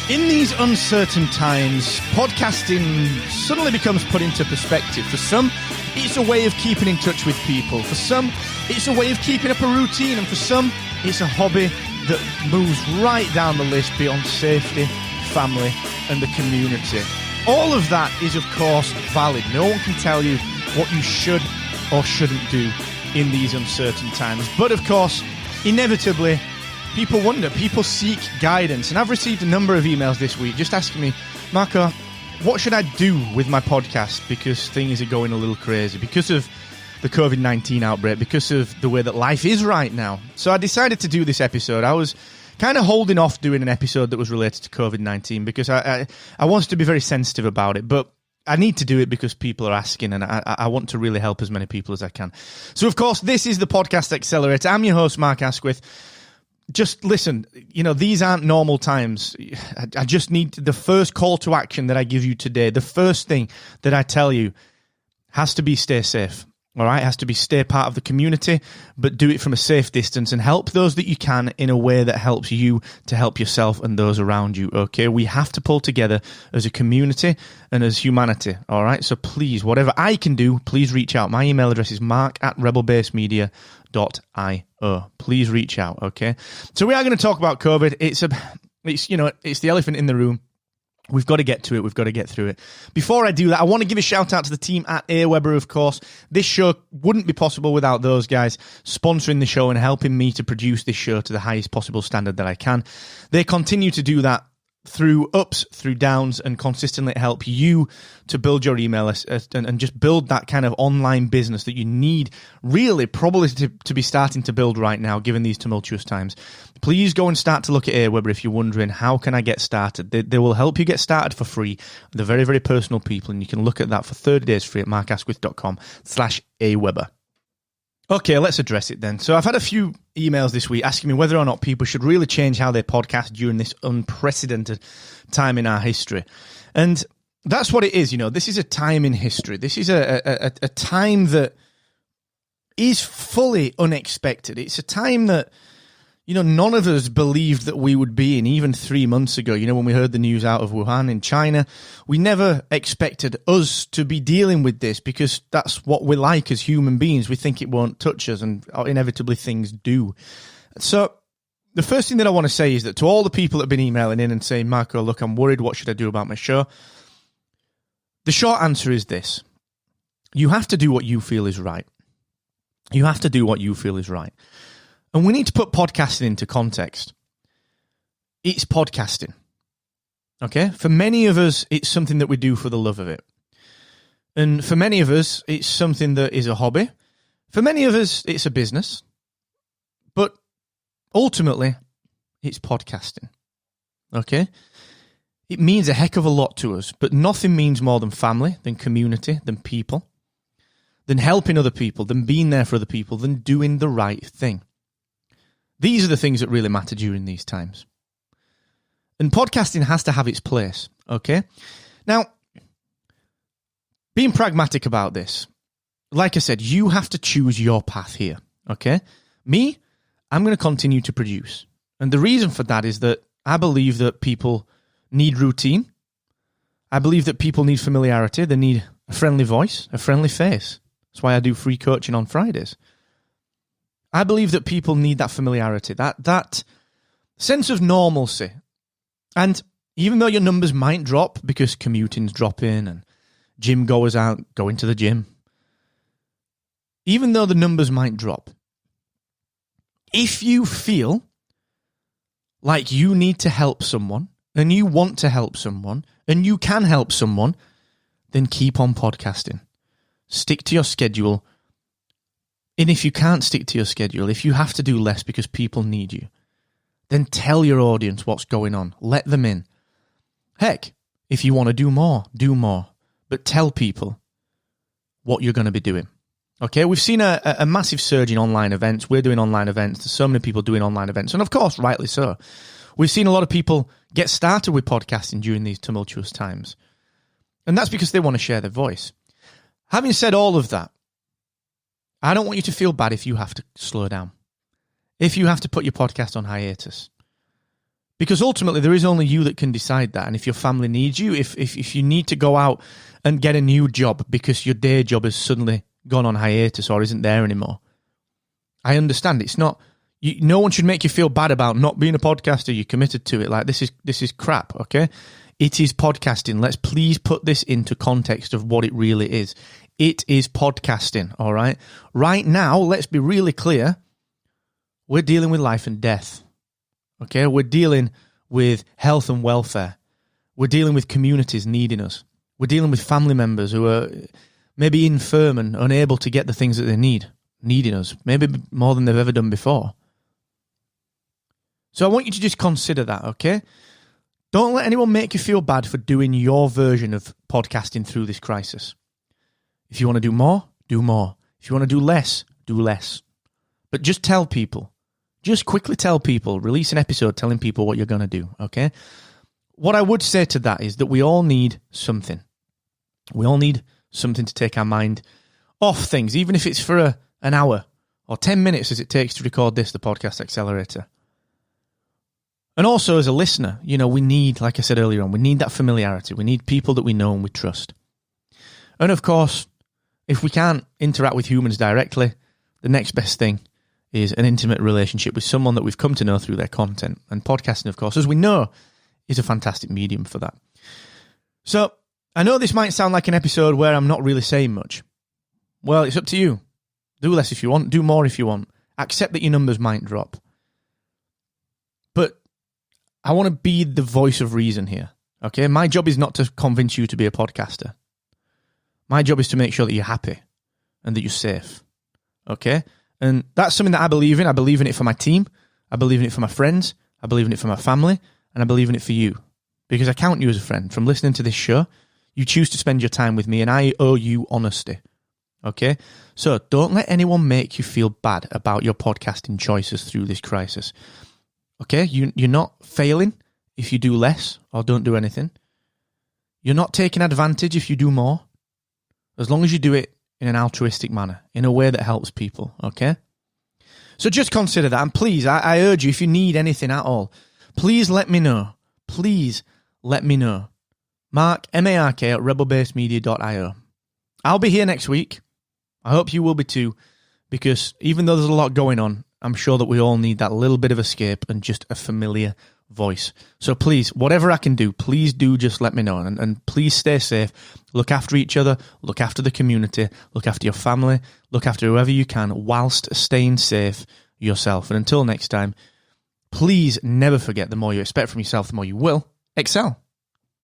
In these uncertain times, podcasting suddenly becomes put into perspective. For some, it's a way of keeping in touch with people. For some, it's a way of keeping up a routine. And for some, it's a hobby that moves right down the list beyond safety, family, and the community. All of that is, of course, valid. No one can tell you what you should or shouldn't do in these uncertain times. But, of course, inevitably, people wonder, people seek guidance. And I've received a number of emails this week just asking me, Marco, what should I do with my podcast? Because things are going a little crazy because of the COVID-19 outbreak, because of the way that life is right now. So I decided to do this episode. I was kind of holding off doing an episode that was related to COVID-19 because I wanted to be very sensitive about it. But I need to do it because people are asking, and I want to really help as many people as I can. So, of course, this is the Podcast Accelerator. I'm your host, Mark Asquith. Just listen, these aren't normal times. I just need the first call to action that I give you today. The first thing that I tell you has to be stay safe. All right, it has to be stay part of the community, but do it from a safe distance and help those that you can in a way that helps you to help yourself and those around you. Okay, we have to pull together as a community and as humanity. All right, so please, whatever I can do, please reach out. My email address is mark@rebelbasemedia.io. Please reach out. Okay, so we are going to talk about COVID. It's the elephant in the room. We've got to get to it. We've got to get through it. Before I do that, I want to give a shout out to the team at AWeber, of course. This show wouldn't be possible without those guys sponsoring the show and helping me to produce this show to the highest possible standard that I can. They continue to do that through ups, through downs, and consistently help you to build your email list and just build that kind of online business that you need, really, probably to be starting to build right now, given these tumultuous times. Please go and start to look at AWeber if you're wondering, how can I get started? They will help you get started for free. They're very, very personal people, and you can look at that for 30 days free at markasquith.com/AWeber. Okay, let's address it then. So I've had a few emails this week asking me whether or not people should really change how they podcast during this unprecedented time in our history. And that's what it is, This is a time in history. This is a time that is fully unexpected. It's a time that, none of us believed that we would be in even 3 months ago. When we heard the news out of Wuhan in China, we never expected us to be dealing with this because that's what we're like as human beings. We think it won't touch us, and inevitably things do. So the first thing that I want to say is that to all the people that have been emailing in and saying, Marco, look, I'm worried. What should I do about my show? The short answer is this. You have to do what you feel is right. You have to do what you feel is right. And we need to put podcasting into context. It's podcasting. Okay? For many of us, it's something that we do for the love of it. And for many of us, it's something that is a hobby. For many of us, it's a business. But ultimately, it's podcasting. Okay? It means a heck of a lot to us, but nothing means more than family, than community, than people, than helping other people, than being there for other people, than doing the right thing. These are the things that really matter during these times. And podcasting has to have its place, okay? Now, being pragmatic about this, like I said, you have to choose your path here, okay? Me, I'm going to continue to produce. And the reason for that is that I believe that people need routine. I believe that people need familiarity. They need a friendly voice, a friendly face. That's why I do free coaching on Fridays. I believe that people need that familiarity, that sense of normalcy. And even though your numbers might drop because commuting's dropping and gym goers aren't going to the gym, even though the numbers might drop, if you feel like you need to help someone and you want to help someone and you can help someone, then keep on podcasting. Stick to your schedule. And if you can't stick to your schedule, if you have to do less because people need you, then tell your audience what's going on. Let them in. Heck, if you want to do more, do more. But tell people what you're going to be doing. Okay, we've seen a massive surge in online events. We're doing online events. There's so many people doing online events. And of course, rightly so. We've seen a lot of people get started with podcasting during these tumultuous times. And that's because they want to share their voice. Having said all of that, I don't want you to feel bad if you have to slow down, if you have to put your podcast on hiatus. Because ultimately, there is only you that can decide that. And if your family needs you, if you need to go out and get a new job because your day job has suddenly gone on hiatus or isn't there anymore, I understand. It's not. No one should make you feel bad about not being a podcaster. You're committed to it. Like, this is crap, okay? It is podcasting. Let's please put this into context of what it really is. It is podcasting, all right? Right now, let's be really clear. We're dealing with life and death, okay? We're dealing with health and welfare. We're dealing with communities needing us. We're dealing with family members who are maybe infirm and unable to get the things that they need, needing us, maybe more than they've ever done before. So I want you to just consider that, okay? Don't let anyone make you feel bad for doing your version of podcasting through this crisis. If you want to do more, do more. If you want to do less, do less. But just tell people. Just quickly tell people. Release an episode telling people what you're going to do, okay? What I would say to that is that we all need something. We all need something to take our mind off things, even if it's for an hour or 10 minutes as it takes to record this, the Podcast Accelerator. And also as a listener, we need, like I said earlier on, we need that familiarity. We need people that we know and we trust. And of course, if we can't interact with humans directly, the next best thing is an intimate relationship with someone that we've come to know through their content. And podcasting, of course, as we know, is a fantastic medium for that. So I know this might sound like an episode where I'm not really saying much. Well, it's up to you. Do less if you want. Do more if you want. Accept that your numbers might drop. But I want to be the voice of reason here, okay? My job is not to convince you to be a podcaster. My job is to make sure that you're happy and that you're safe, okay? And that's something that I believe in. I believe in it for my team. I believe in it for my friends. I believe in it for my family. And I believe in it for you. Because I count you as a friend. From listening to this show, you choose to spend your time with me, and I owe you honesty, okay? So don't let anyone make you feel bad about your podcasting choices through this crisis. Okay, you're not failing if you do less or don't do anything. You're not taking advantage if you do more, as long as you do it in an altruistic manner, in a way that helps people, okay? So just consider that, and please, I urge you, if you need anything at all, please let me know. Please let me know. Mark, M-A-R-K, at rebelbasemedia.io. I'll be here next week. I hope you will be too, because even though there's a lot going on, I'm sure that we all need that little bit of escape and just a familiar voice. So please, whatever I can do, please do just let me know. And please stay safe. Look after each other. Look after the community. Look after your family. Look after whoever you can whilst staying safe yourself. And until next time, please never forget, the more you expect from yourself, the more you will excel.